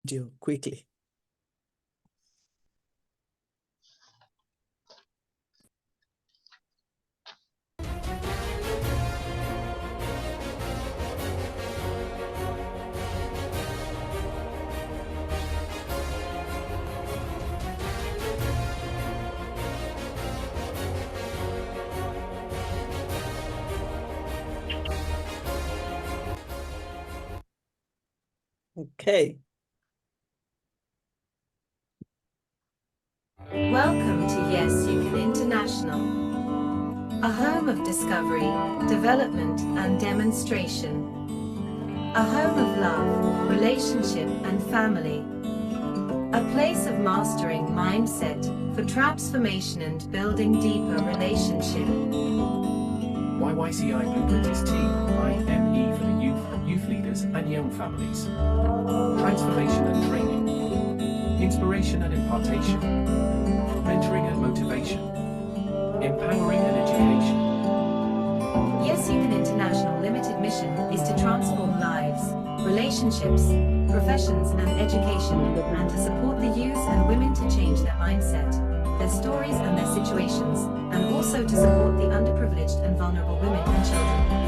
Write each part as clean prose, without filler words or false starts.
video quickly. Okay. Welcome to Y.Y.C.I International, a home of discovery, development, and demonstration. A home of love, relationship, and family. A place of mastering mindset for transformation and building deeper relationship. YYCI Blueprint is TIME for the youth leaders and young families. Transformation and training. Inspiration and impartation. Mentoring and motivation. Empowering and education. Y.Y.C.I International Limited mission is to transform lives, relationships, professions, and education, and to support the youth and women to change their mindset, their stories and their situations, and also to support the underprivileged and vulnerable women and children.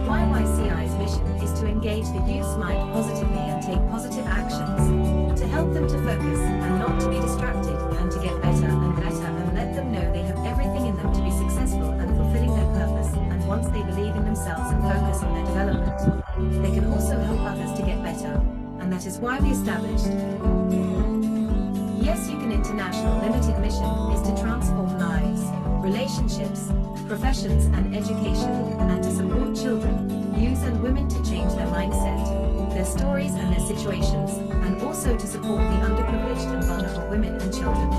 Y.Y.C.I's mission is to engage the youth's mind positively and take positive actions, to help them to focus and not to be distracted, and to get better and let them know they have everything in them to be successful and fulfilling their purpose, and once they believe in themselves and focus on their development, they can also help others to get better, and that is why we established Y.Y.C.I International Limited mission is to transform lives, relationships, professions, and education, and to support children, youth, and women to change their mindset, their stories, and their situations, and also to support the underprivileged and vulnerable women and children.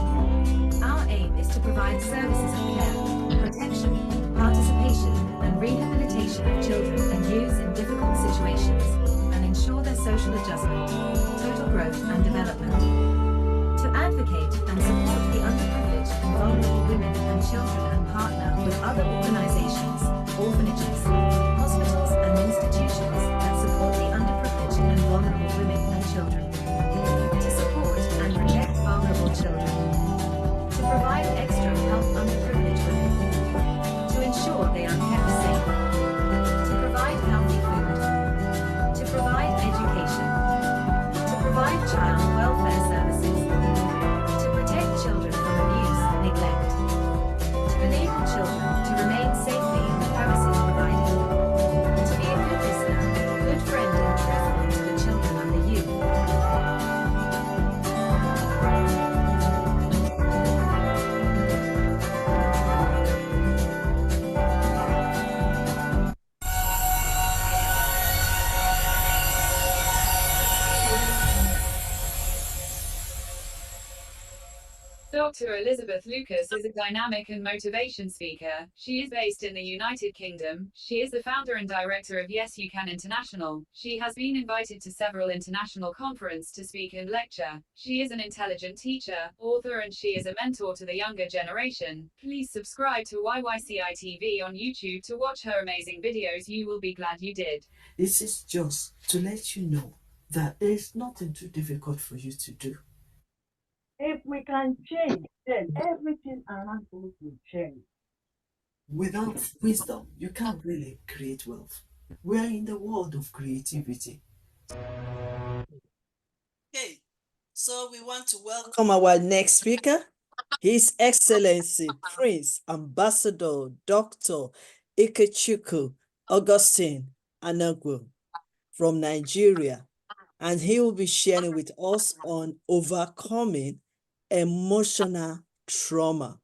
Our aim is to provide services of care, protection, participation, and rehabilitation of children and youth in difficult situations, and ensure their social adjustment, total growth, and development. To advocate and support the underprivileged and vulnerable women and children, and partner with other organizations, orphanages, hospitals, and institutions that support the underprivileged and vulnerable women and children. To support and protect vulnerable children. To provide extra help underprivileged women. To ensure they are kept safe. To provide healthy food. To provide education. To provide child welfare services. To protect children from abuse, neglect. To enable children to remain safely in the premises provided. To be a good listener, good friend, and truthful to the children and the youth. Dr. Elizabeth Lucas is a dynamic and motivation speaker. She is based in the United Kingdom. She is the founder and director of Y.Y.C.I International. She has been invited to several international conferences to speak and lecture. She is an intelligent teacher, author, and she is a mentor to the younger generation. Please subscribe to YYCI TV on YouTube to watch her amazing videos. You will be glad you did. This is just to let you know that there is nothing too difficult for you to do. If we can change, then everything around us will change. Without wisdom, you can't really create wealth. We are in the world of creativity. Okay, so we want to welcome our next speaker, His Excellency Prince Ambassador Dr. Ikechukwu Augustine Anagwu from Nigeria, and he will be sharing with us on overcoming emotional trauma.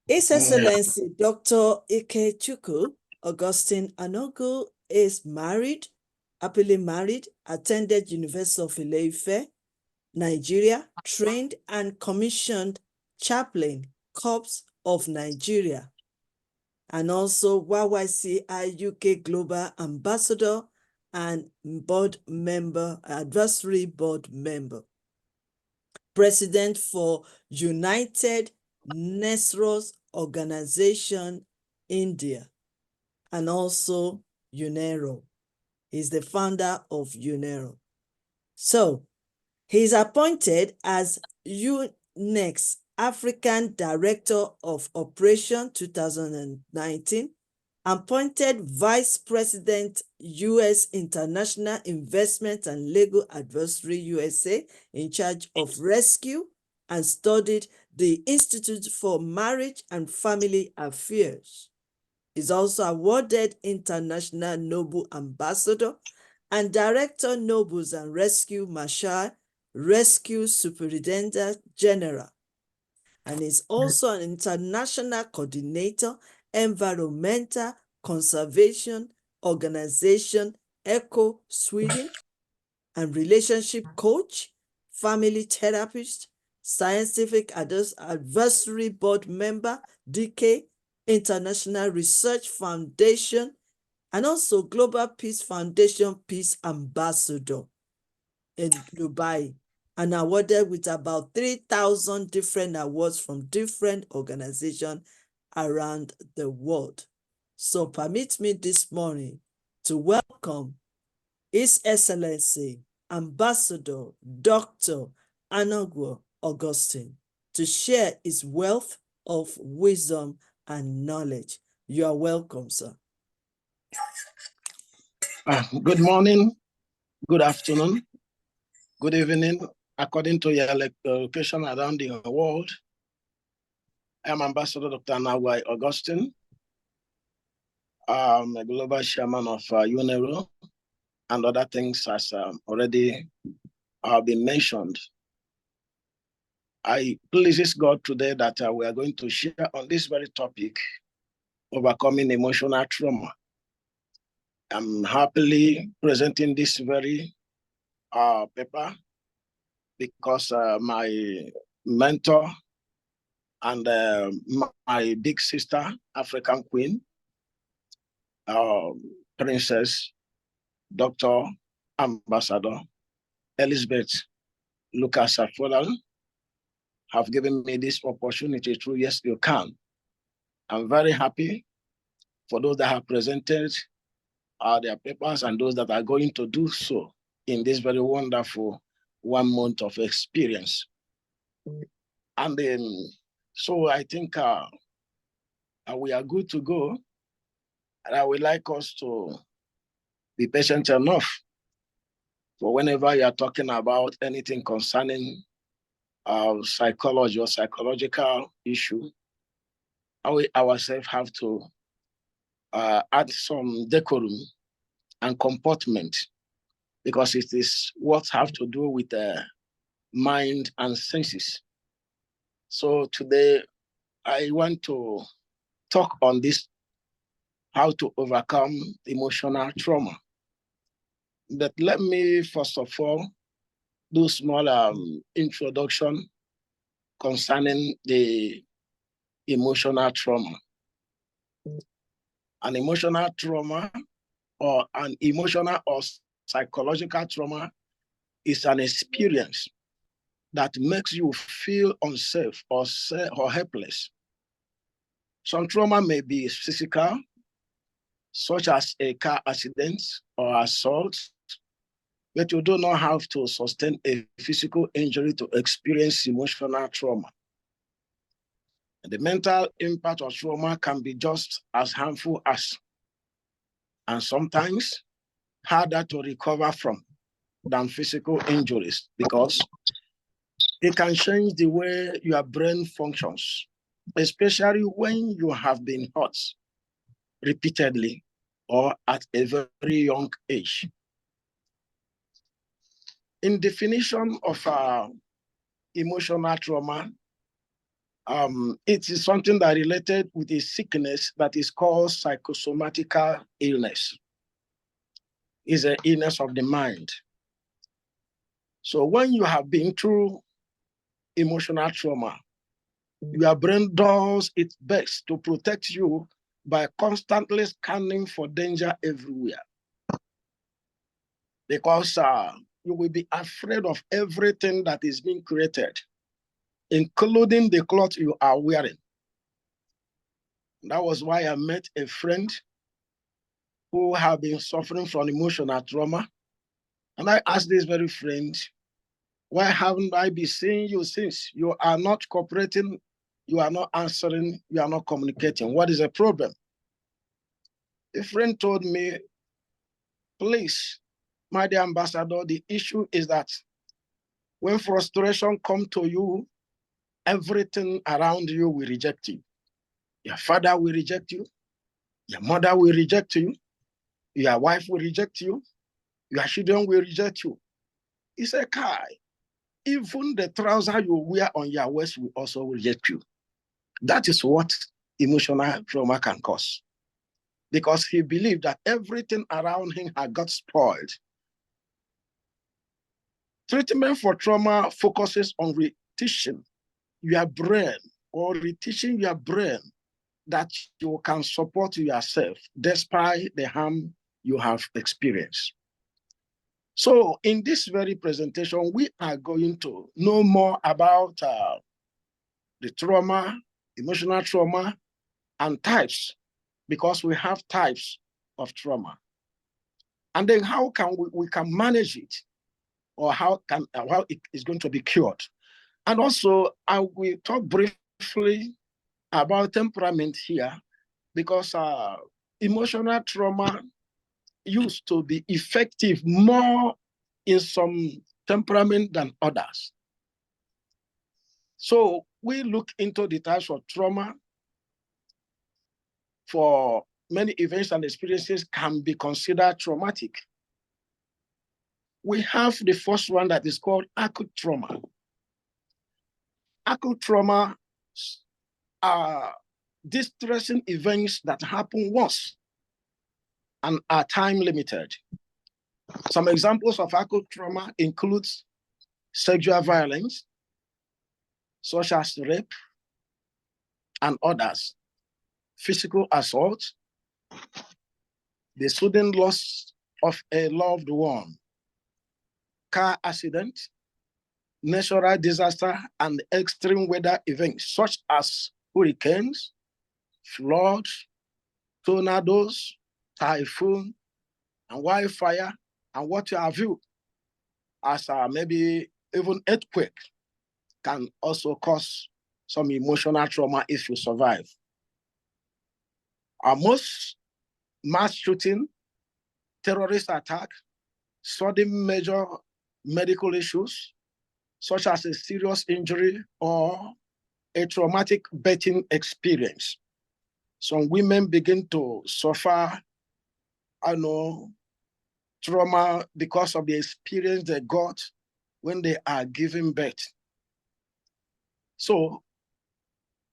His Excellency Dr. Ikechukwu Augustine Anagwu is married, happily married, attended University of Ile-Ife, Nigeria, trained and commissioned chaplain, Corps of Nigeria, and also Y.Y.C.I UK Global Ambassador and board member, advisory board member, president for United Nations Organization India, and also UNERO. He's the founder of UNERO. So he's appointed as UNEX African Director of Operation 2019, appointed Vice President, U.S. International Investment and Legal Advisory USA, in charge of rescue, and studied the Institute for Marriage and Family Affairs. He's also awarded International Noble Ambassador and Director Nobles and Rescue Marshal, Rescue Superintendent General, and is also an international coordinator, environmental conservation organization, ECHO Sweden, and relationship coach, family therapist, scientific advisory board member, DK, International Research Foundation, and also Global Peace Foundation Peace Ambassador in Dubai, and awarded with about 3,000 different awards from different organizations around the world. So permit me this morning to welcome His Excellency Ambassador Dr. Anagwu Augustine to share his wealth of wisdom and knowledge. You are welcome, sir. Good morning, good afternoon, good evening, according to your location around the world. I am Ambassador Dr. Anagwu Augustine. I'm a global chairman of UNERO and other things as already been mentioned. I pleases God today that we are going to share on this very topic, overcoming emotional trauma. I'm happily presenting this very paper because my mentor and my big sister, African Queen, Princess, Dr. Ambassador Elizabeth Lucas Aforal, have given me this opportunity through Yes You Can. I'm very happy for those that have presented their papers and those that are going to do so in this very wonderful 1 month of experience. And then, so I think we are good to go. And I would like us to be patient enough for whenever you are talking about anything concerning psychology or psychological issue, we ourselves have to add some decorum and comportment, because it is what have to do with the mind and senses. So today I want to talk on this, how to overcome emotional trauma. But let me first of all do small introduction concerning the emotional trauma. An emotional trauma or an emotional or psychological trauma is an experience that makes you feel unsafe or helpless. Some trauma may be physical, such as a car accident or assault, but you do not have to sustain a physical injury to experience emotional trauma. The mental impact of trauma can be just as harmful as, and sometimes harder to recover from, than physical injuries, because it can change the way your brain functions, especially when you have been hurt repeatedly or at a very young age. In definition of emotional trauma, it is something that related with a sickness that is called psychosomatical illness. It's an illness of the mind. So when you have been through emotional trauma, your brain does its best to protect you by constantly scanning for danger everywhere. Because you will be afraid of everything that is being created, including the clothes you are wearing. That was why I met a friend who have been suffering from emotional trauma. And I ask this very friend, why haven't I been seeing you since? You are not cooperating, you are not answering, you are not communicating. What is the problem? A friend told me, please, my dear ambassador, the issue is that when frustration comes to you, everything around you will reject you. Your father will reject you. Your mother will reject you. Your wife will reject you. Your children will reject you. He said, Kai, even the trouser you wear on your waist will also reject you. That is what emotional trauma can cause. Because he believed that everything around him had got spoiled. Treatment for trauma focuses on reteaching your brain or reteaching your brain that you can support yourself despite the harm you have experienced. So in this very presentation, we are going to know more about the trauma, emotional trauma, and types, because we have types of trauma. And then how can we can manage it, or how it is going to be cured. And also, I will talk briefly about temperament here, because emotional trauma used to be effective more in some temperament than others. So we look into the types of trauma. For many events and experiences can be considered traumatic. We have the first one that is called acute trauma. Acute trauma are distressing events that happen once and are time limited. Some examples of acute trauma include sexual violence, such as rape and others, physical assault, the sudden loss of a loved one, car accident, natural disaster, and extreme weather events such as hurricanes, floods, tornadoes, typhoon, and wildfire, and what have you, as maybe even earthquake can also cause some emotional trauma if you survive. Most mass shooting, terrorist attack, sudden major medical issues, such as a serious injury or a traumatic birthing experience. Some women begin to suffer, trauma because of the experience they got when they are giving birth. So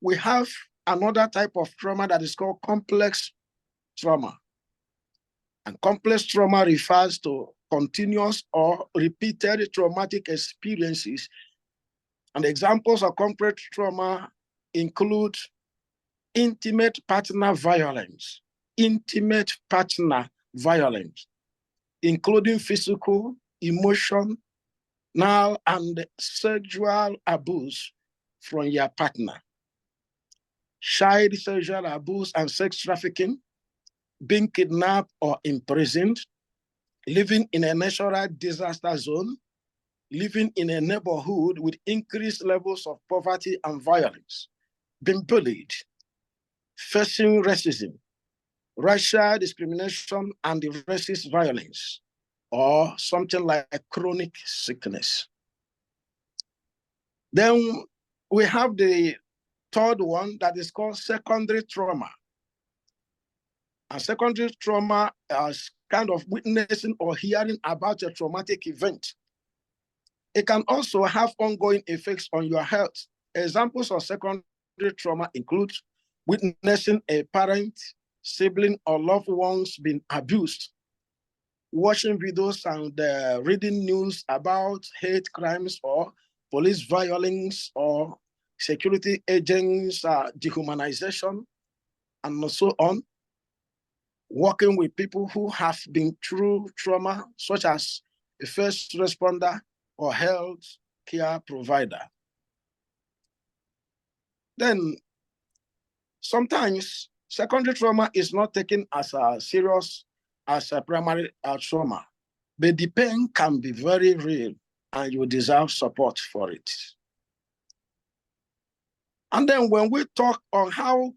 we have another type of trauma that is called complex trauma. And complex trauma refers to continuous or repeated traumatic experiences. And examples of complex trauma include intimate partner violence, including physical, emotional, and sexual abuse from your partner, child sexual abuse and sex trafficking, being kidnapped or imprisoned, living in a natural disaster zone, living in a neighborhood with increased levels of poverty and violence, being bullied, facing racism, racial discrimination, and the racist violence, or something like chronic sickness. Then we have the third one that is called secondary trauma. And secondary trauma is kind of witnessing or hearing about a traumatic event. It can also have ongoing effects on your health. Examples of secondary trauma include witnessing a parent, sibling, or loved ones being abused, watching videos and reading news about hate crimes or police violence or security agents' dehumanization, and so on. Working with people who have been through trauma, such as a first responder or health care provider. Then sometimes secondary trauma is not taken as serious as a primary trauma, but the pain can be very real and you deserve support for it. And then when we talk on how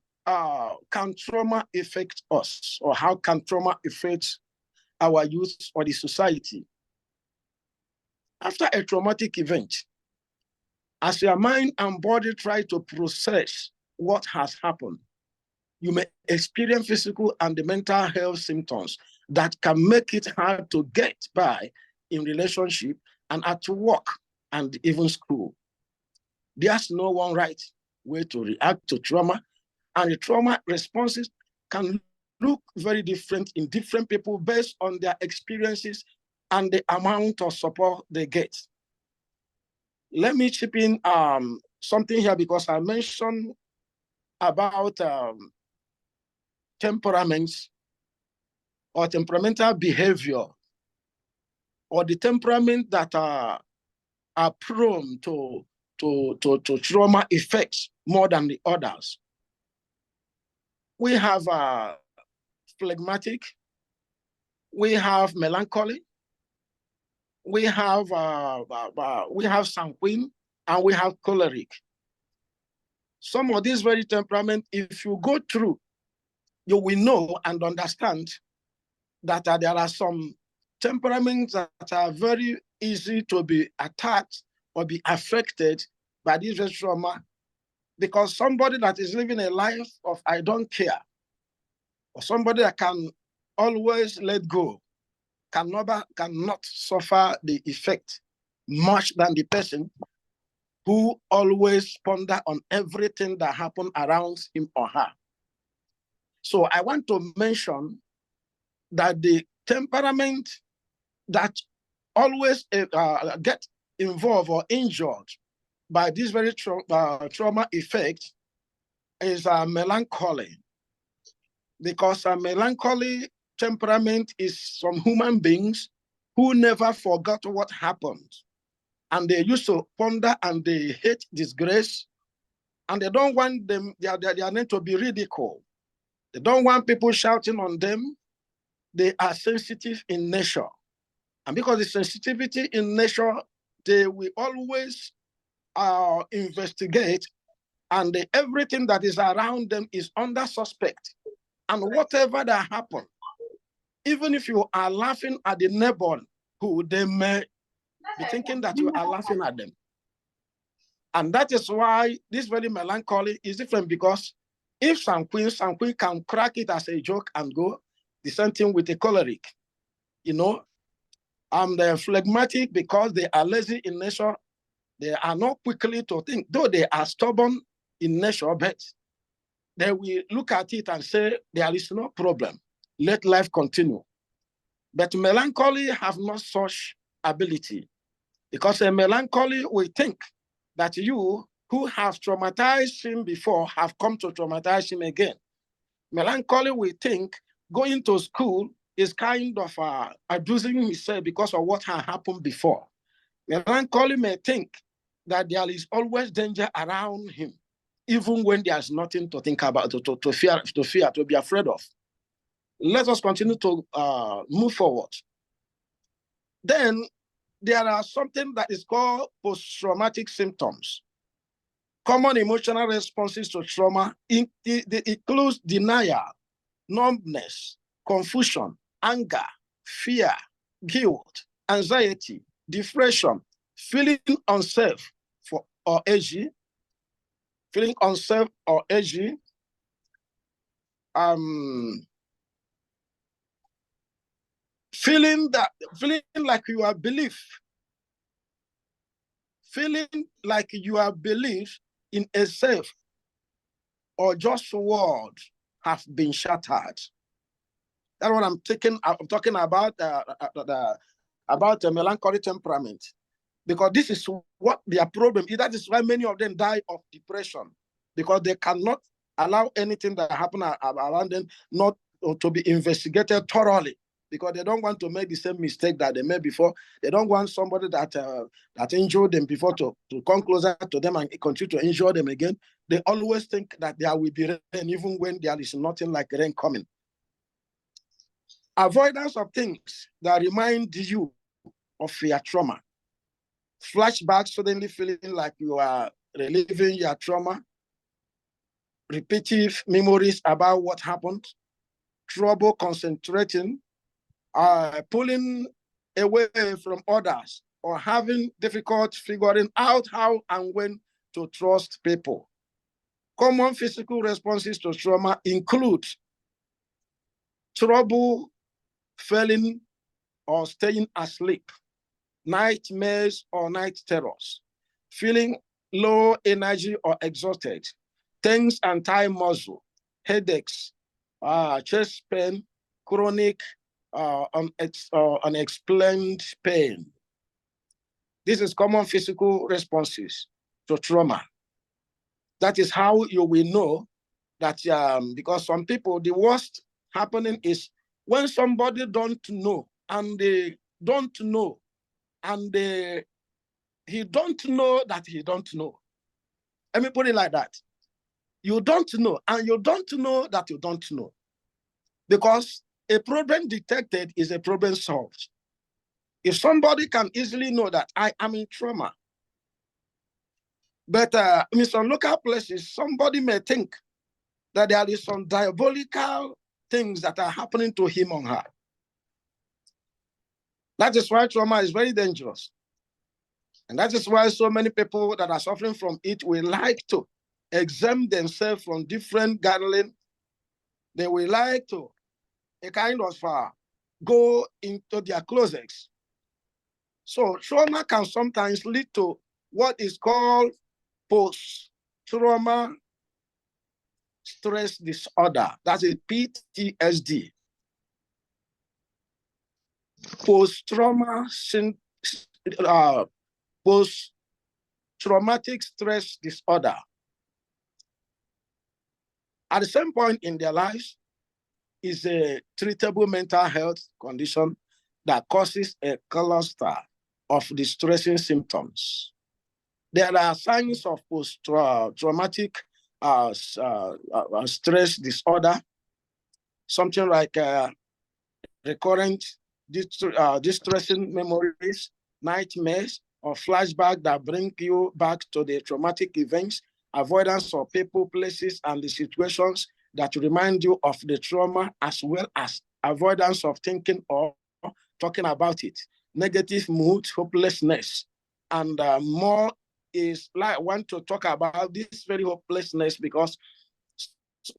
can trauma affect us, or how can trauma affect our youth or the society? After a traumatic event, as your mind and body try to process what has happened, you may experience physical and the mental health symptoms that can make it hard to get by in relationship and at work and even school. There's no one right way to react to trauma, and the trauma responses can look very different in different people based on their experiences and the amount of support they get. Let me chip in something here, because I mentioned about temperaments or temperamental behavior, or the temperament that are prone to trauma effects more than the others. We have phlegmatic, we have melancholy, we have sanguine, and we have choleric. Some of these very temperament, if you go through, you will know and understand that there are some temperaments that are very easy to be attacked or be affected by this trauma, because somebody that is living a life of I don't care, or somebody that can always let go, cannot suffer the effect much than the person who always ponder on everything that happened around him or her. So I want to mention that the temperament that always get involved or injured by this very trauma effect is melancholy. Because a melancholy temperament is some human beings who never forgot what happened. And they used to ponder and they hate disgrace. And they don't want their name to be ridiculed. They don't want people shouting on them. They are sensitive in nature. And because the sensitivity in nature, they will always investigate, and everything that is around them is under suspect. And whatever that happens, even if you are laughing at the neighbor, who they may be thinking that you are laughing at them. And that is why this very melancholy is different, because if sanguine can crack it as a joke and go, the same thing with a choleric. You know, they're phlegmatic because they are lazy in nature. They are not quickly to think, though they are stubborn in nature, but they will look at it and say, there is no problem. Let life continue. But melancholy have not such ability, because a melancholy will think that you who have traumatized him before have come to traumatize him again. Melancholy will think going to school is kind of abusing himself because of what had happened before. Melancholy may think that there is always danger around him, even when there's nothing to think about, to fear, to be afraid of. Let us continue to move forward. Then there are something that is called post-traumatic symptoms. Common emotional responses to trauma includes denial, numbness, confusion, anger, fear, guilt, anxiety, depression, feeling unsafe or edgy, feeling unsafe or edgy, feeling like you are belief in a safe or just word have been shattered. That's what I'm talking about the melancholy temperament, because this is what their problem is. That is why many of them die of depression, because they cannot allow anything that happens around them not to be investigated thoroughly, because they don't want to make the same mistake that they made before. They don't want somebody that injured them before to come closer to them and continue to injure them again. They always think that there will be rain, even when there is nothing like rain coming. Avoidance of things that remind you of your trauma. Flashbacks, suddenly feeling like you are reliving your trauma. Repetitive memories about what happened. Trouble concentrating. Pulling away from others, or having difficulty figuring out how and when to trust people. Common physical responses to trauma include trouble falling or staying asleep, nightmares or night terrors, feeling low energy or exhausted, tense and tight muscle, headaches, chest pain, chronic unexplained pain. This is common physical responses to trauma. That is how you will know that, because some people, the worst happening is when somebody don't know, and they don't know, and he don't know that he don't know. Let me put it like that. You don't know, and you don't know that you don't know. Because a problem detected is a problem solved. If somebody can easily know that I am in trauma, but in some local places, somebody may think that there is some diabolical things that are happening to him or her. That is why trauma is very dangerous. And that is why so many people that are suffering from it will like to exempt themselves from different gathering. They will like to a kind of go into their closets. So trauma can sometimes lead to what is called post-trauma stress disorder. That's a PTSD. Post-traumatic stress disorder. At the same point in their lives, is a treatable mental health condition that causes a cluster of distressing symptoms. There are signs of post-traumatic stress disorder, something like recurrent distressing memories, nightmares, or flashbacks that bring you back to the traumatic events, avoidance of people, places, and the situations that remind you of the trauma, as well as avoidance of thinking or talking about it, negative mood, hopelessness, and more is like I want to talk about this very hopelessness, because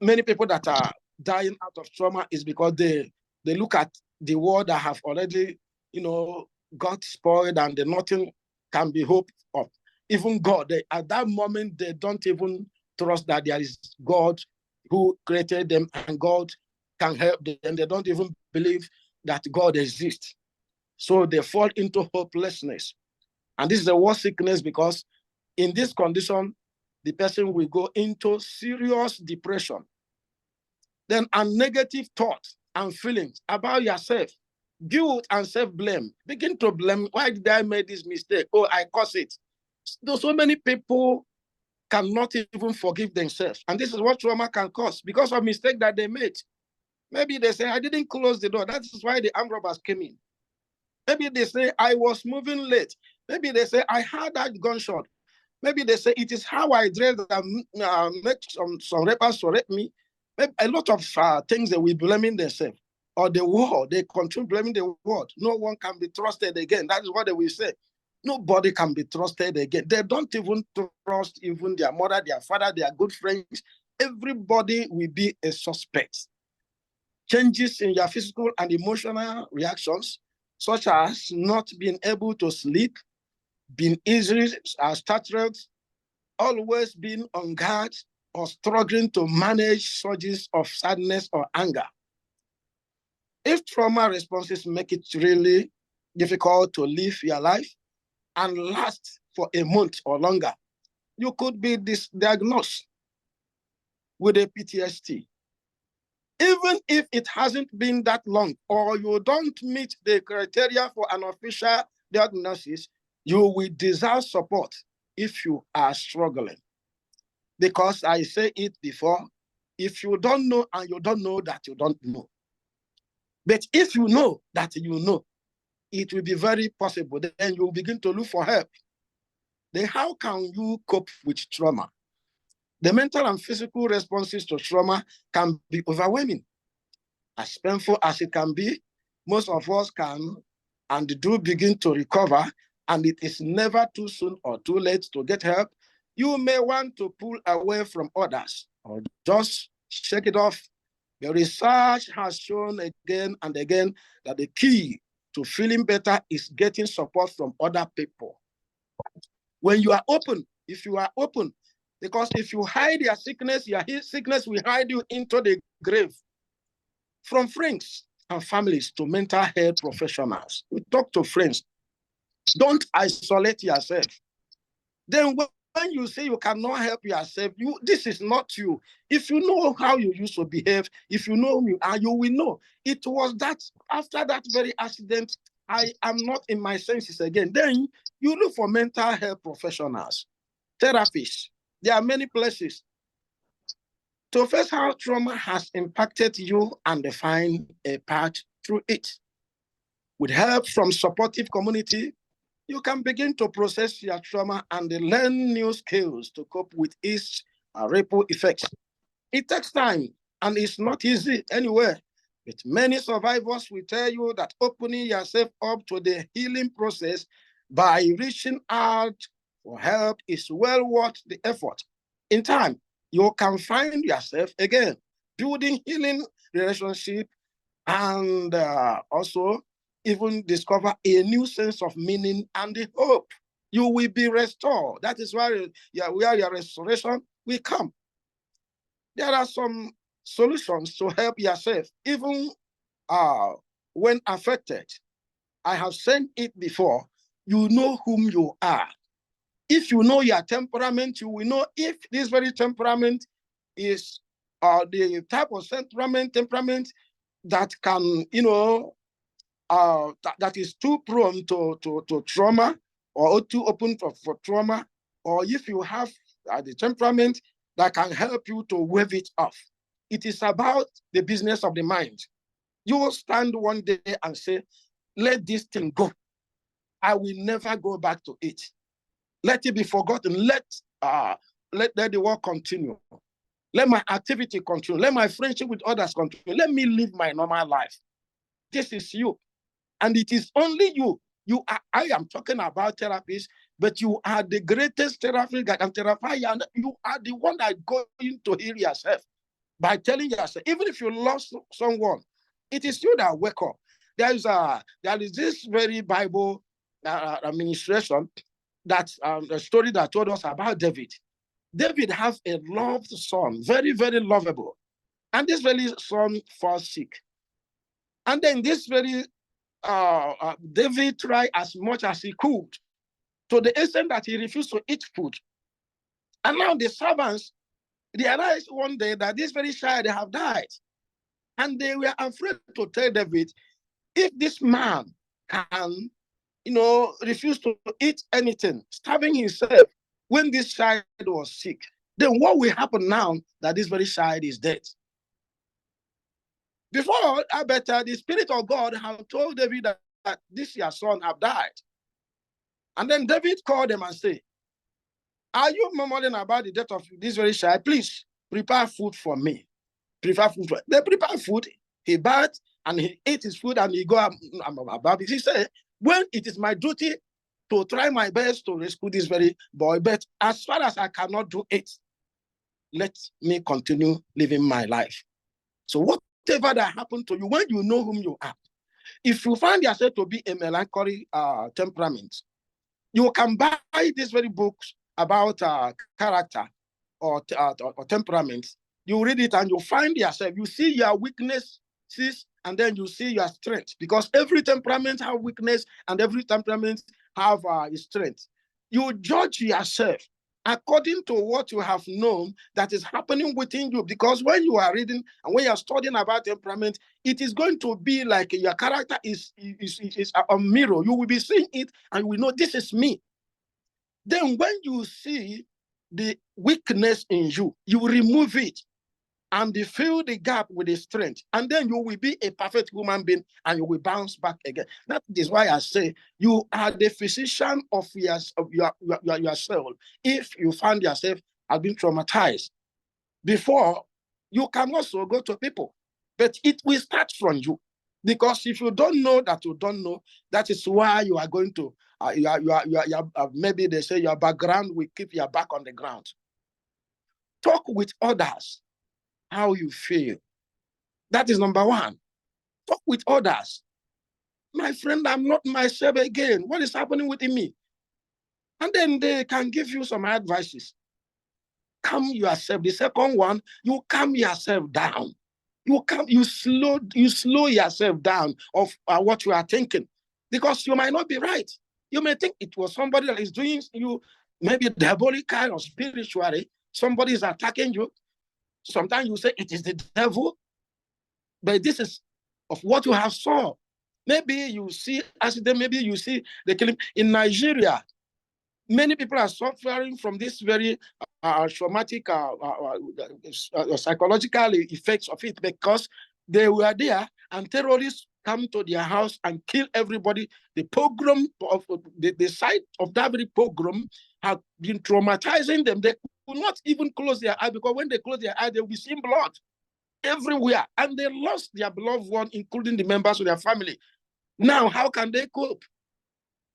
many people that are dying out of trauma is because they look at the world that have already, got spoiled, and nothing can be hoped of. Even God, at that moment, they don't even trust that there is God who created them and God can help them. They don't even believe that God exists. So they fall into hopelessness. And this is the worst sickness, because in this condition, the person will go into serious depression. Then a negative thoughts and feelings about yourself, guilt and self-blame. Begin to blame, why did I make this mistake? Oh, I caused it. So many people cannot even forgive themselves. And this is what trauma can cause because of mistake that they made. Maybe they say, I didn't close the door. That is why the armed robbers came in. Maybe they say, I was moving late. Maybe they say, I had that gunshot. Maybe they say, it is how I dress that make some rappers to rape me. Maybe a lot of things that we blaming themselves. Or the world, they continue blaming the world. No one can be trusted again. That is what they will say. Nobody can be trusted again. They don't even trust even their mother, their father, their good friends. Everybody will be a suspect. Changes in your physical and emotional reactions, such as not being able to sleep, being easily startled, always being on guard, or struggling to manage surges of sadness or anger. If trauma responses make it really difficult to live your life and last for a month or longer, you could be diagnosed with a PTSD. Even if it hasn't been that long, or you don't meet the criteria for an official diagnosis, you will deserve support if you are struggling. Because I say it before, if you don't know and you don't know that you don't know, But if you know that you know, it will be very possible. Then you will begin to look for help. Then how can you cope with trauma? The mental and physical responses to trauma can be overwhelming. As painful as it can be, most of us can and do begin to recover, and it is never too soon or too late to get help. You may want to pull away from others or just shake it off. The research has shown again and again that the key to feeling better is getting support from other people. When you are open, if you are open, because if you hide your sickness will hide you into the grave. From friends and families to mental health professionals, we talk to friends. Don't isolate yourself. Then when you say you cannot help yourself, this is not you. If you know how you used to behave, if you know who you are, you will know. It was that after that very accident, I am not in my senses again. Then you look for mental health professionals, therapists. There are many places to face how trauma has impacted you and find a path through it. With help from supportive community, you can begin to process your trauma and learn new skills to cope with its ripple effects. It takes time and it's not easy anywhere. But many survivors will tell you that opening yourself up to the healing process by reaching out for help is well worth the effort. In time, you can find yourself again, building healing relationship and also even discover a new sense of meaning and hope. You will be restored. That is where your restoration will come. There are some solutions to help yourself, even when affected. I have said it before. You know whom you are. If you know your temperament, you will know if this very temperament is the type of temperament that can, that is too prone to trauma or too open for trauma, or if you have the temperament that can help you to wave it off. It is about the business of the mind. You will stand one day and say, let this thing go. I will never go back to it. Let it be forgotten. Let the work continue. Let my activity continue. Let my friendship with others continue. Let me live my normal life. This is you. And it is only you. I am talking about therapists, but you are the greatest therapist that can therapy you. And you are the one that is going to heal yourself by telling yourself, even if you lost someone, it is you that wake up. There is this very Bible administration that's a story that told us about David. David has a loved son, very, very lovable. And this very son falls sick. And then this very David tried as much as he could, to the extent that he refused to eat food. And now the servants, they realized one day that this very child have died. And they were afraid to tell David, if this man can, refuse to eat anything, starving himself when this child was sick, then what will happen now that this very child is dead? Before, I bet the Spirit of God have told David that this your son have died. And then David called them and said, are you murmuring about the death of this very child? Please prepare food for me. Prepare food for me. They prepare food. He bathed and he ate his food and he go about it. He said, when it is my duty to try my best to rescue this very boy, but as far as I cannot do it, let me continue living my life. So whatever that happened to you, when you know whom you are, if you find yourself to be a melancholy temperament, you can buy these very books about character or temperament. You read it and you find yourself, you see your weaknesses and then you see your strength, because every temperament have weakness and every temperament have strength. You judge yourself according to what you have known that is happening within you, because when you are reading and when you are studying about temperament, it is going to be like your character is a mirror. You will be seeing it and you will know this is me. Then when you see the weakness in you, you remove it and they fill the gap with the strength, and then you will be a perfect human being and you will bounce back again. That is why I say you are the physician of yourself. If you find yourself has been traumatized before, you can also go to people, but it will start from you. Because if you don't know that you don't know, that is why you are going to, maybe they say your background will keep your back on the ground. Talk with others how you feel. That is number one. Talk with others. My friend, I'm not myself again. What is happening within me? And then they can give you some advices. Calm yourself. The second one, you calm yourself down. You slow yourself down of what you are thinking, because you might not be right. You may think it was somebody that is doing you, maybe diabolically or spiritually. Somebody is attacking you. Sometimes you say it is the devil, but this is of what you have saw. Maybe you see accident, maybe you see the killing. In Nigeria, many people are suffering from this very traumatic psychological effects of it, because they were there and terrorists come to their house and kill everybody. The pogrom of the site of that very pogrom have been traumatizing them. They could not even close their eye, because when they close their eye, they will be seeing blood everywhere, and they lost their beloved one, including the members of their family. Now, how can they cope?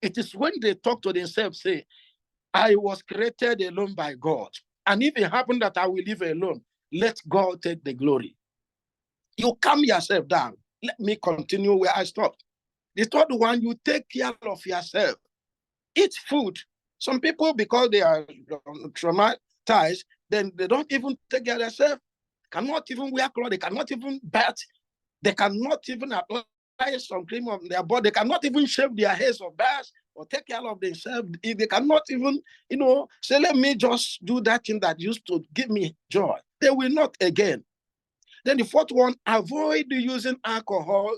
It is when they talk to themselves, say, I was created alone by God, and if it happened that I will live alone, let God take the glory. You calm yourself down. Let me continue where I stopped. The third one, you take care of yourself. Eat food. Some people, because they are traumatized, then they don't even take care of themselves. Cannot even wear clothes. They cannot even bath. They cannot even apply some cream on their body. They cannot even shave their hairs or bath or take care of themselves. They cannot even, say, let me just do that thing that used to give me joy. They will not again. Then the fourth one, avoid using alcohol,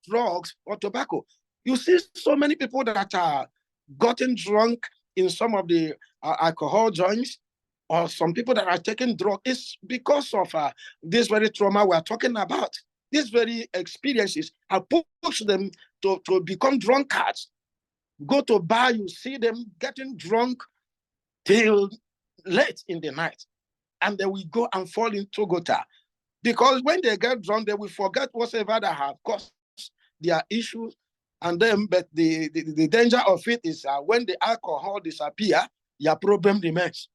drugs, or tobacco. You see so many people that are gotten drunk in some of the alcohol joints, or some people that are taking drugs. It's because of this very trauma we're talking about. These very experiences have pushed them to become drunkards. Go to bar, you see them getting drunk till late in the night, and they will go and fall into gutter. Because when they get drunk, they will forget whatever that have caused their issues. And then, but the danger of it is when the alcohol disappear, your problem remains.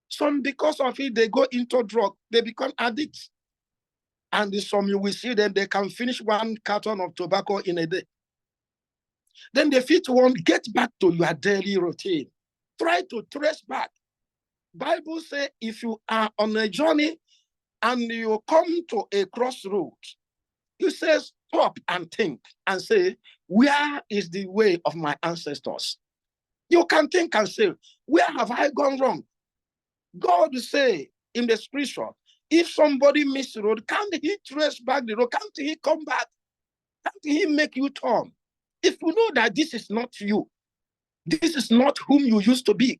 Some, because of it, they go into drug, they become addicts. And some, you will see them, they can finish 1 carton of tobacco in a day. Then the fifth one, get back to your daily routine. Try to trace back. Bible says if you are on a journey and you come to a crossroads, you say stop and think and say, where is the way of my ancestors? You can think and say, where have I gone wrong? God say in the scripture, if somebody miss the road, can't he trace back the road? Can't he come back? Can't he make you turn? If you know that this is not you, this is not whom you used to be,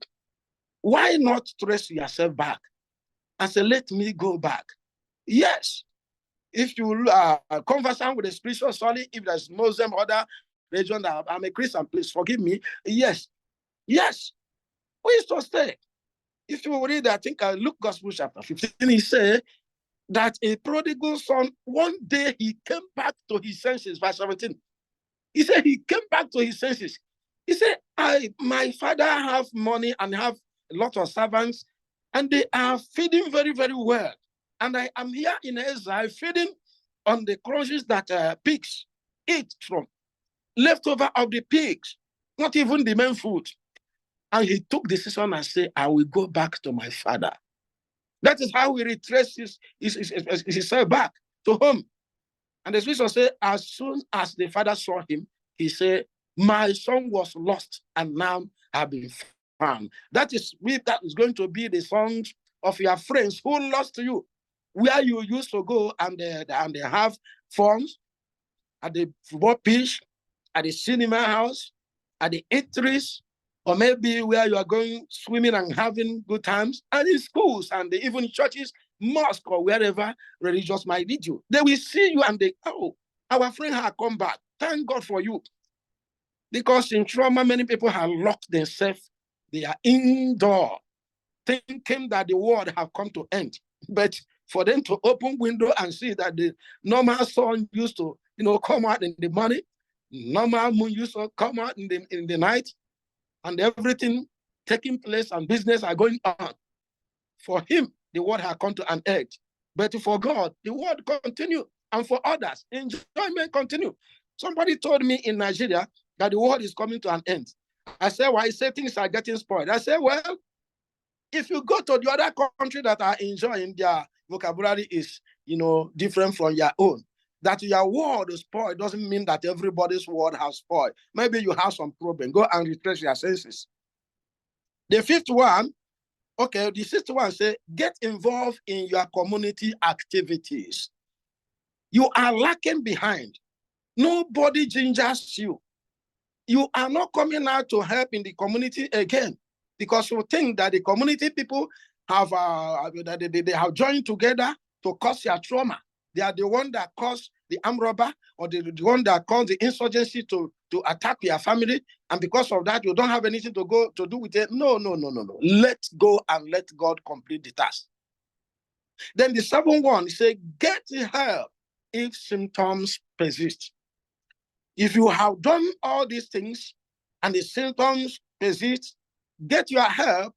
why not trace yourself back and say, let me go back? Yes. If you are conversant with the spiritual solid, if there's Muslim or other religion that I'm a Christian, please forgive me. Yes. Yes. We used to stay. If you read, I think Luke Gospel chapter 15, he said that a prodigal son, one day he came back to his senses, verse 17. He said he came back to his senses. He said, my father have money and have a lot of servants, and they are feeding very, very well. And I am here in exile feeding on the crunches that pigs eat from, leftover of the pigs, not even the main food. And he took the decision and said, I will go back to my father. That is how he retraces himself back to home. And the scripture says, as soon as the father saw him, he said, my son was lost and now have been found. That is going to be the songs of your friends who lost you, where you used to go and they have funds at the football pitch, at the cinema house, at the eateries, or maybe where you are going swimming and having good times, and in schools and even churches mosque or wherever religious might lead you. They will see you and they, oh, our friend has come back. Thank God for you. Because in trauma, many people have locked themselves. They are indoor, thinking that the world have come to end. But for them to open window and see that the normal sun used to, come out in the morning, normal moon used to come out in the night, and everything taking place and business are going on. For him, the world has come to an end. But for God, the world continue. And for others, enjoyment continue. Somebody told me in Nigeria that the world is coming to an end. I said, why? He said things are getting spoiled. I said, well, if you go to the other country that are enjoying, their vocabulary is, different from your own. That your world is spoiled doesn't mean that everybody's world has spoiled. Maybe you have some problem. Go and refresh your senses. The fifth one, okay, the sixth one say, get involved in your community activities. You are lacking behind. Nobody gingers you. You are not coming out to help in the community again because you think that the community people have they have joined together to cause your trauma. They are the one that caused the armed robber or the one that caused the insurgency to attack your family. And because of that, you don't have anything to do with it. No. Let go and let God complete the task. Then the seventh one say, get help if symptoms persist. If you have done all these things and the symptoms persist, get your help.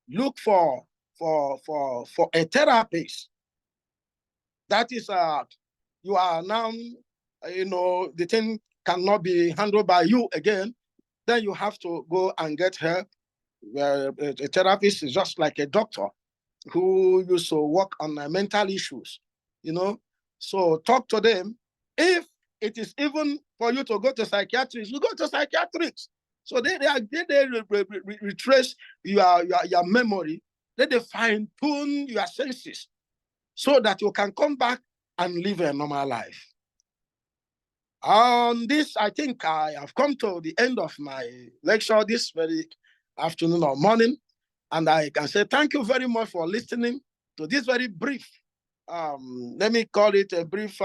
Look for a therapist. That is, you are now, the thing cannot be handled by you again. Then you have to go and get help. A therapist is just like a doctor who used to work on mental issues, So talk to them. If it is even for you to go to psychiatrists, you go to psychiatrists. So they retrace your memory. They fine tune your senses so that you can come back and live a normal life. On this, I think I have come to the end of my lecture this very afternoon or morning. And I can say thank you very much for listening to this very brief, let me call it a brief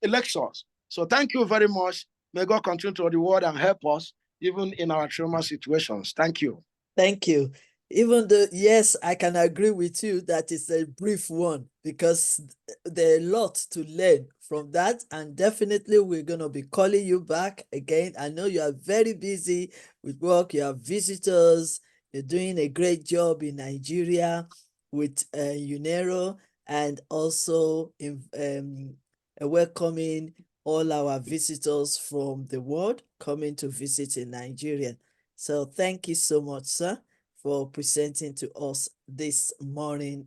lectures. So thank you very much. May God continue to reward and help us even in our trauma situations. Thank you. Thank you. Even though, yes, I can agree with you that it's a brief one because there are a lot to learn from that. And definitely we're going to be calling you back again. I know you are very busy with work. You have visitors. You're doing a great job in Nigeria with UNERO and also in, welcoming all our visitors from the world coming to visit in Nigeria. So thank you so much, sir, for presenting to us this morning,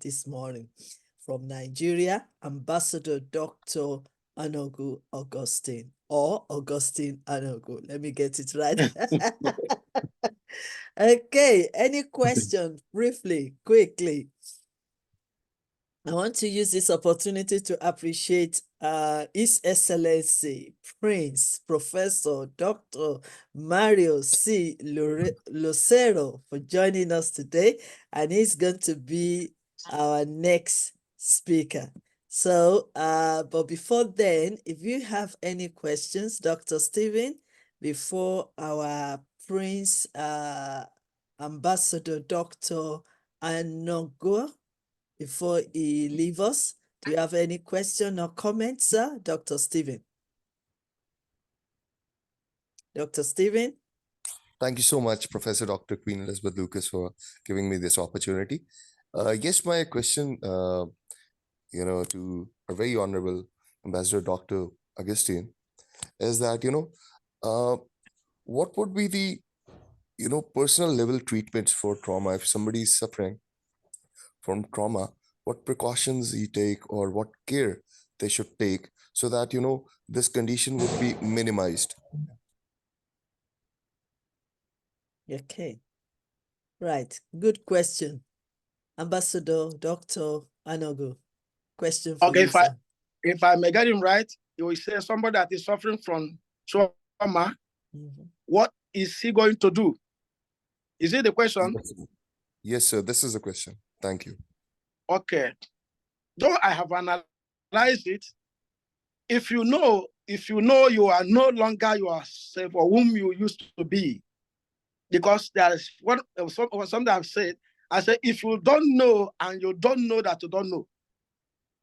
this morning. From Nigeria, Ambassador Dr. Anagwu Augustine, or Augustine Anagwu. Let me get it right. Okay, any question briefly, quickly? I want to use this opportunity to appreciate His Excellency Prince Professor Dr. Mario C. Lucero for joining us today, and he's going to be our next speaker. So, but before then, if you have any questions, Dr. Stephen, before our Prince Ambassador Dr. Anagwu, before he leaves us, do you have any question or comments, sir? Dr. Stephen. Dr. Stephen. Thank you so much, Professor Dr. Queen Elizabeth Lucas, for giving me this opportunity. Yes, my question, to a very honorable Ambassador Dr. Augustine is that, what would be the, personal level treatments for trauma if somebody is suffering from trauma, what precautions he take or what care they should take so that, this condition would be minimized? Okay. Right. Good question. Ambassador Dr. Anagwu, question for you, sir. If I may get him right, you will say somebody that is suffering from trauma, what is he going to do? Is it the question? Yes, sir. This is the question. Thank you. Okay. Though I have analyzed it, if you know you are no longer yourself or whom you used to be, because there is something I've said. I said, if you don't know and you don't know that you don't know,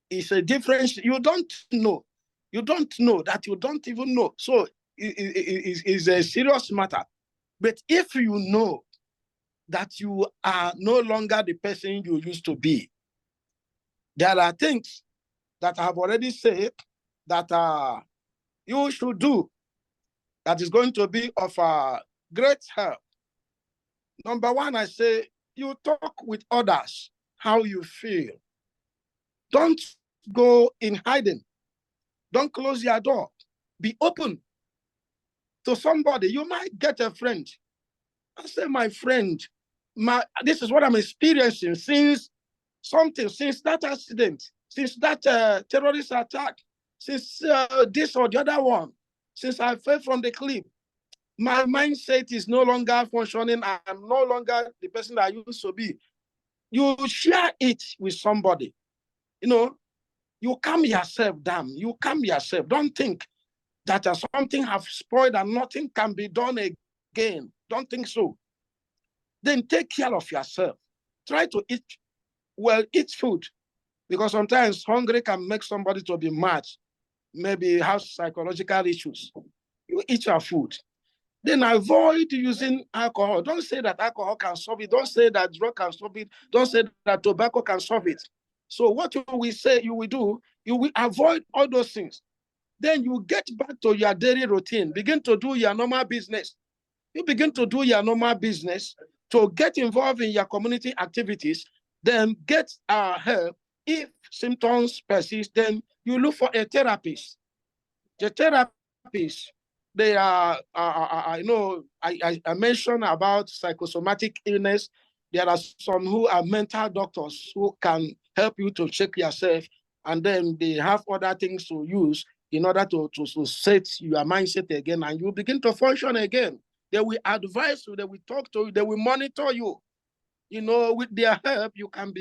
it's a difference. You don't know. You don't know that you don't even know. So it's a serious matter. But if you know that you are no longer the person you used to be, there are things that I have already said that you should do that is going to be of great help. Number one, I say, you talk with others how you feel. Don't go in hiding. Don't close your door. Be open to somebody. You might get a friend. I say, my friend, this is what I'm experiencing since that accident, since that terrorist attack, since this or the other one, since I fell from the cliff. My mindset is no longer functioning. I'm no longer the person that I used to be. You share it with somebody. You calm yourself down. You calm yourself. Don't think that something has spoiled and nothing can be done again. Don't think so. Then take care of yourself. Try to eat food, because sometimes hungry can make somebody to be mad, maybe have psychological issues. You eat your food. Then avoid using alcohol. Don't say that alcohol can solve it. Don't say that drug can solve it. Don't say that tobacco can solve it. So what you will say you will do, you will avoid all those things. Then you get back to your daily routine. Begin to do your normal business. You begin to do your normal business, to get involved in your community activities, then get help. If symptoms persist, then you look for a therapist. The therapist, they are, I know, I mentioned about psychosomatic illness. There are some who are mental doctors who can help you to check yourself, and then they have other things to use in order to set your mindset again, and you begin to function again. They will advise you, they will talk to you, they will monitor you. With their help, you can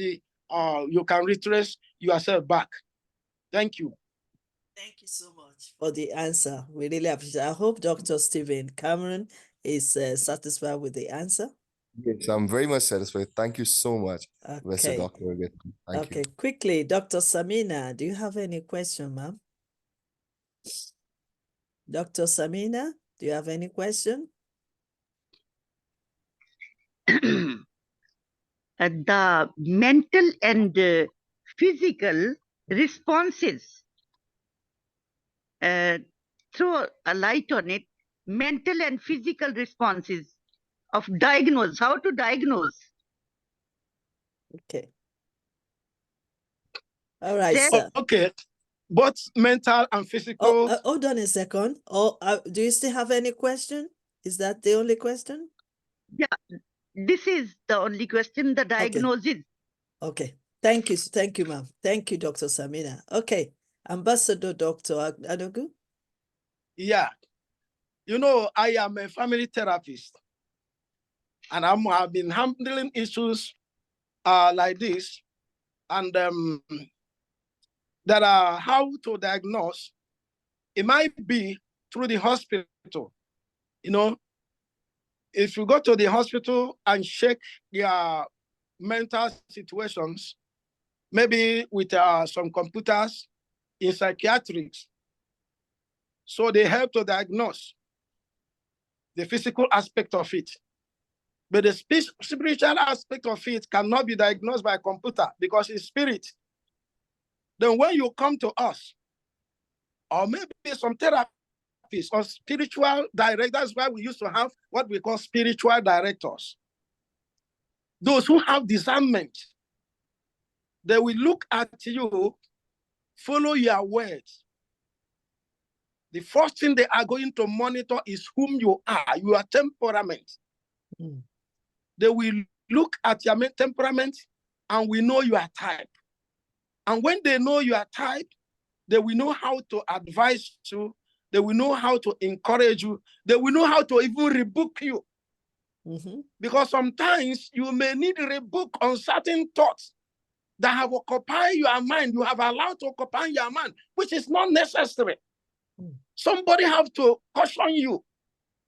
retrace yourself back. Thank you. Thank you so much for the answer. We really appreciate it. I hope Dr. Stephen Cameron is satisfied with the answer. Yes, I'm very much satisfied. Thank you so much, Mr. Okay. Dr. Thank you. Okay, quickly, Dr. Samina, do you have any question, ma'am? Dr. Samina, do you have any question? The mental and physical responses, throw a light on it, mental and physical responses of diagnose, how to diagnose. Okay. All right, sir. Okay. Both mental and physical. Hold on a second. Do you still have any question? Is that the only question? Yeah, this is the only question, the diagnosis. Okay. Thank you, ma'am. Thank you, Dr. Samina. Okay. Ambassador Dr. Anagwu. Yeah. I am a family therapist, and I've been handling issues like this. And that are how to diagnose. It might be through the hospital. If you go to the hospital and check their mental situations, maybe with some computers in psychiatrics, so they help to diagnose the physical aspect of it. But the spiritual aspect of it cannot be diagnosed by a computer because it's spirit. Then when you come to us, or maybe some therapists or spiritual directors, that's why we used to have what we call spiritual directors. Those who have discernment, they will look at you, follow your words. The first thing they are going to monitor is whom you are, your temperament. Mm. They will look at your temperament and we know your type. And when they know your type, they will know how to advise you. They will know how to encourage you. They will know how to even rebuke you. Mm-hmm. Because sometimes you may need a rebuke on certain thoughts. that have occupied your mind, you have allowed to occupy your mind, which is not necessary. Somebody have to caution you.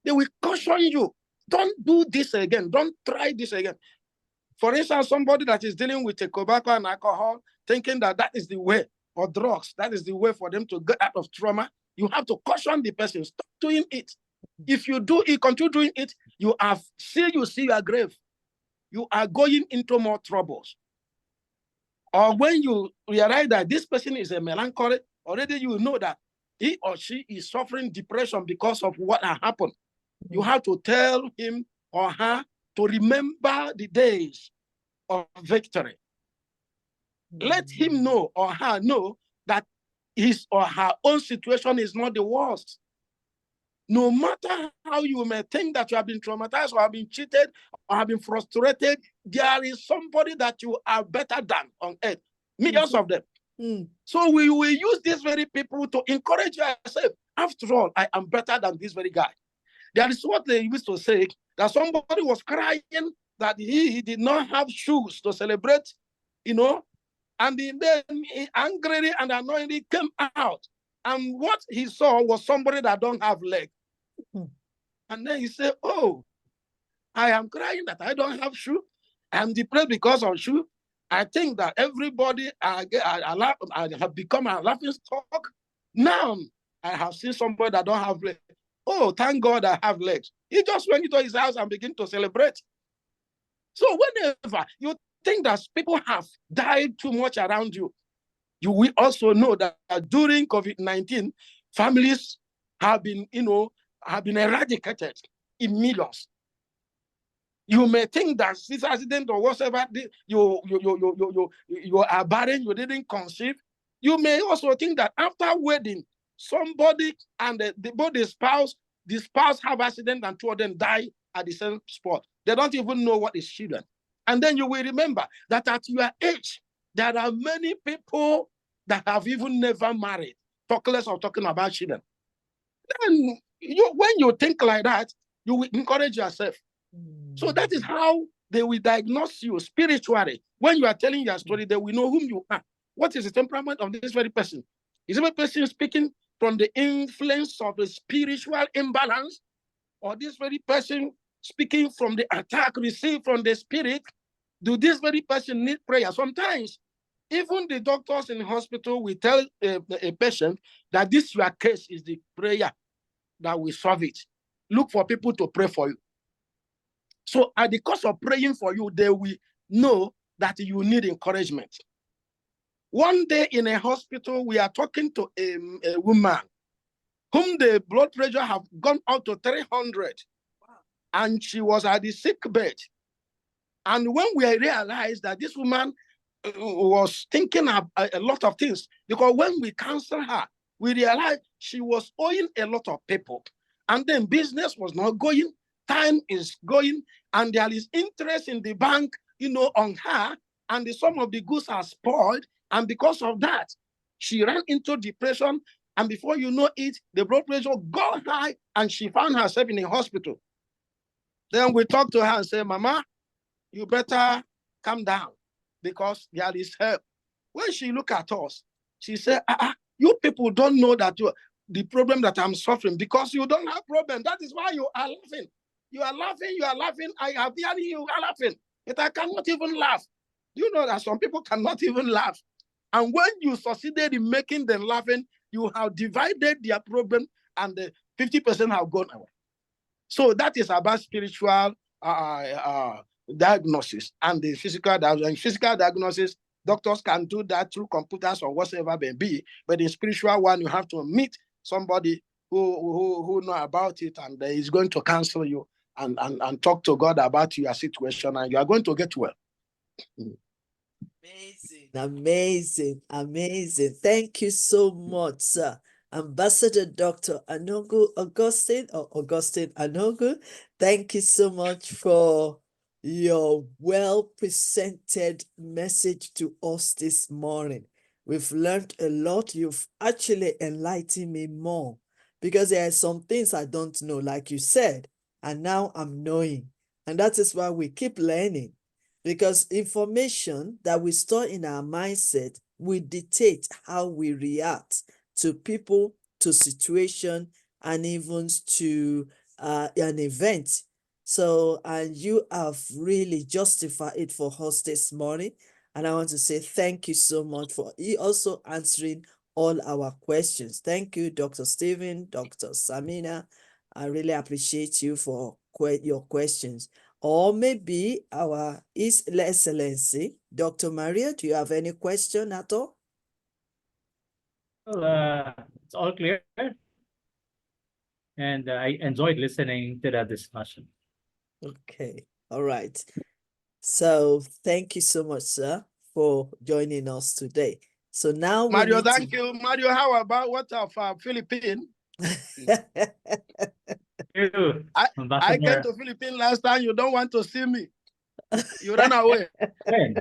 They will caution you. Don't do this again. Don't try this again. For instance, somebody that is dealing with tobacco and alcohol, thinking that that is the way, or drugs, that is the way for them to get out of trauma, you have to caution the person. Stop doing it. If you do it, continue doing it, you see your grave. You are going into more troubles. Or when you realize that this person is a melancholic, already you know that he or she is suffering depression because of what happened. You have to tell him or her to remember the days of victory. Let him know or her know that his or her own situation is not the worst. No matter how you may think that you have been traumatized or have been cheated or have been frustrated, there is somebody that you are better than on earth. Millions of them. So we will use these very people to encourage yourself. After all, I am better than this very guy. That is what they used to say, that somebody was crying that he did not have shoes to celebrate, and then he angrily and annoyingly came out. And what he saw was somebody that don't have legs. And then he said, oh, I am crying that I don't have shoe. I'm depressed because of shoe. I think that everybody I have become a laughing stock. Now I have seen somebody that don't have legs. Oh, thank God I have legs. He just went into his house and began to celebrate. So whenever you think that people have died too much around you, you will also know that during COVID-19, families have been eradicated in millions. You may think that this accident or whatever, you are barren, you didn't conceive. You may also think that after wedding, somebody and both the spouse have accident and two of them die at the same spot. They don't even know what is children. And then you will remember that at your age, there are many people that have even never married, talk less of talking about children. Then when you think like that, you will encourage yourself. So that is how they will diagnose you spiritually. When you are telling your story, they will know whom you are. What is the temperament of this very person? Is this person speaking from the influence of a spiritual imbalance? Or this very person speaking from the attack received from the spirit? Do this very person need prayer? Sometimes, even the doctors in the hospital will tell a patient that this your case is the prayer that will solve it. Look for people to pray for you. So at the cost of praying for you, they will know that you need encouragement. One day in a hospital, we are talking to a woman whom the blood pressure have gone out to 300. And she was at the sick bed. And when we realized that this woman was thinking of a lot of things, because when we counseled her, we realized she was owing a lot of people. And then business was not going, time is going, and there is interest in the bank, on her, and some of the goods are spoiled. And because of that, she ran into depression. And before you know it, the blood pressure got high, and she found herself in a hospital. Then we talked to her and said, Mama, you better calm down because there is help. When she looked at us, she said, you people don't know that the problem that I'm suffering because you don't have problem. That is why you are laughing. You are laughing. I have heard you are laughing. But I cannot even laugh. You know that some people cannot even laugh. And when you succeeded in making them laughing, you have divided their problem and the 50% have gone away. So that is about spiritual diagnosis and the physical diagnosis. And physical diagnosis, doctors can do that through computers or whatever may be. But the spiritual one, you have to meet somebody who know about it and is going to counsel you and talk to God about your situation, and you are going to get well. Amazing. Thank you so much, sir. Ambassador Dr. Augustine Anagwu. Thank you so much for your well-presented message to us this morning. We've learned a lot. You've actually enlightened me more because there are some things I don't know, like you said, and now I'm knowing. And that is why we keep learning. because information that we store in our mindset will dictate how we react to people, to situation, and even to an event. So, and you have really justified it for us this morning. And I want to say thank you so much for also answering all our questions. Thank you, Dr. Stephen, Dr. Samina. I really appreciate you for your questions. Or maybe our His Excellency, Dr. Maria, do you have any question at all? Well, it's all clear. And I enjoyed listening to that discussion. Okay, all right. So thank you so much, sir, for joining us today. So now Mario, thank you. Mario, how about what of Philippines? I came to Philippines last time. You don't want to see me. You ran away. When?